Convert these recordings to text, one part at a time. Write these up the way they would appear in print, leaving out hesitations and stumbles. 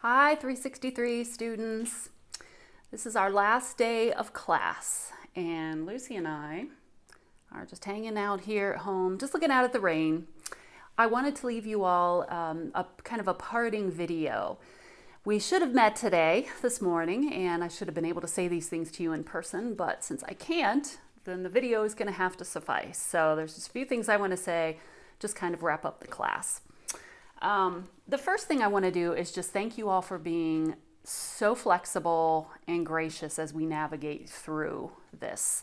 Hi, 363 students. This is our last day of class, and Lucy and I are just hanging out here at home, just looking out at the rain. I wanted to leave you all a kind of a parting video. We should have met today, this morning, and I should have been able to say these things to you in person, but since I can't, then the video is going to have to suffice. So there's just a few things I want to say, just kind of wrap up the class. The first thing I want to do is just thank you all for being so flexible and gracious as we navigate through this.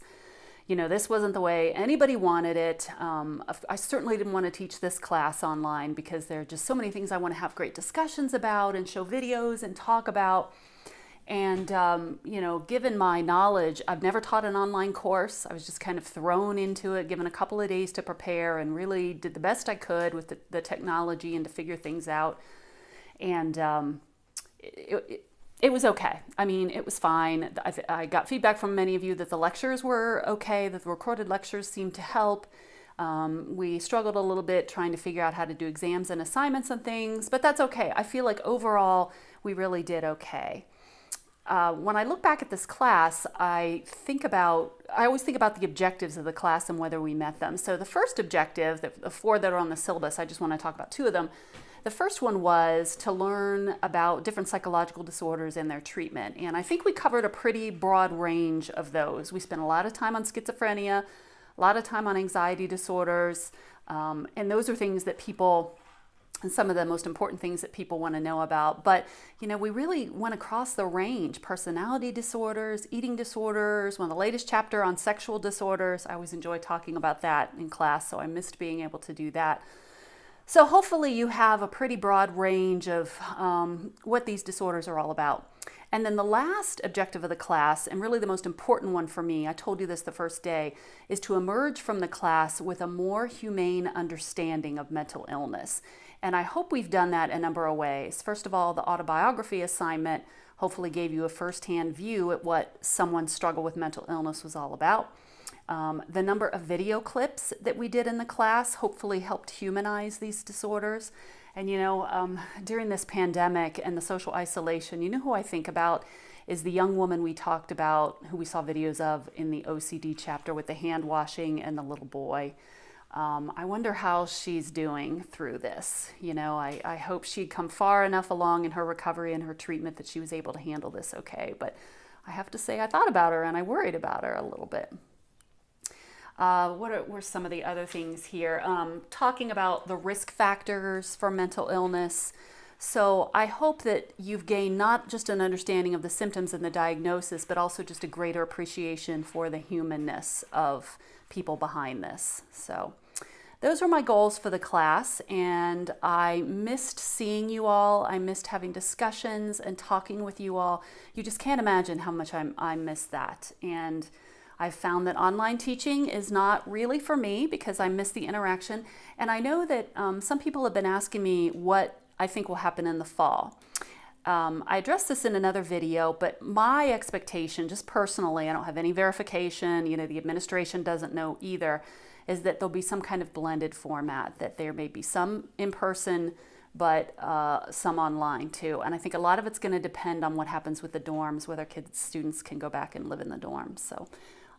You know, this wasn't the way anybody wanted it. I certainly didn't want to teach this class online because there are just so many things I want to have great discussions about and show videos and talk about. And, you know, given my knowledge, I've never taught an online course. I was just kind of thrown into it, given a couple of days to prepare, and really did the best I could with the technology and to figure things out. And it was okay. I mean, it was fine. I got feedback from many of you that the lectures were okay, that the recorded lectures seemed to help. We struggled a little bit trying to figure out how to do exams and assignments and things, but that's okay. I feel like overall we really did okay. When I look back at this class, I always think about the objectives of the class and whether we met them. So the first objective, the four that are on the syllabus, I just want to talk about two of them. The first one was to learn about different psychological disorders and their treatment. And I think we covered a pretty broad range of those. We spent a lot of time on schizophrenia, a lot of time on anxiety disorders, and those are things that people, and some of the most important things that people want to know about. But, you know, we really went across the range: personality disorders, eating disorders, one of the latest chapter on sexual disorders. I always enjoy talking about that in class, so I missed being able to do that. So hopefully you have a pretty broad range of what these disorders are all about. And then the last objective of the class, and really the most important one for me, I told you this the first day, is to emerge from the class with a more humane understanding of mental illness. And I hope we've done that a number of ways. First of all, the autobiography assignment hopefully gave you a firsthand view at what someone's struggle with mental illness was all about. The number of video clips that we did in the class hopefully helped humanize these disorders. And you know, during this pandemic and the social isolation, you know who I think about is the young woman we talked about, who we saw videos of in the OCD chapter with the hand washing and the little boy. I wonder how she's doing through this. You know, I hope she'd come far enough along in her recovery and her treatment that she was able to handle this okay. But I have to say I thought about her and I worried about her a little bit. What were some of the other things here? Talking about the risk factors for mental illness. So I hope that you've gained not just an understanding of the symptoms and the diagnosis, but also just a greater appreciation for the humanness of people behind this. So those were my goals for the class, and I missed seeing you all. I missed having discussions and talking with you all. You just can't imagine how much I missed that. And I've found that online teaching is not really for me because I miss the interaction. And I know that some people have been asking me what I think will happen in the fall. I addressed this in another video, but my expectation, just personally, I don't have any verification, you know, the administration doesn't know either, is that there'll be some kind of blended format, that there may be some in person, but some online too. And I think a lot of it's going to depend on what happens with the dorms, whether students can go back and live in the dorms. So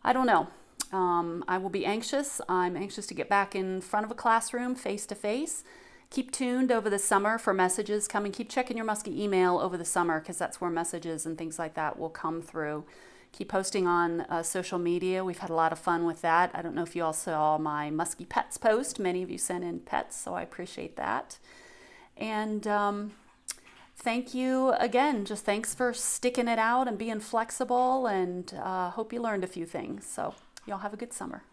I don't know. I will be anxious. I'm anxious to get back in front of a classroom face to face. Keep tuned over the summer for messages coming. Keep checking your Muskie email over the summer because that's where messages and things like that will come through. Keep posting on social media. We've had a lot of fun with that. I don't know if you all saw my Muskie Pets post. Many of you sent in pets, so I appreciate that. And thank you again. Just thanks for sticking it out and being flexible, and hope you learned a few things. So y'all have a good summer.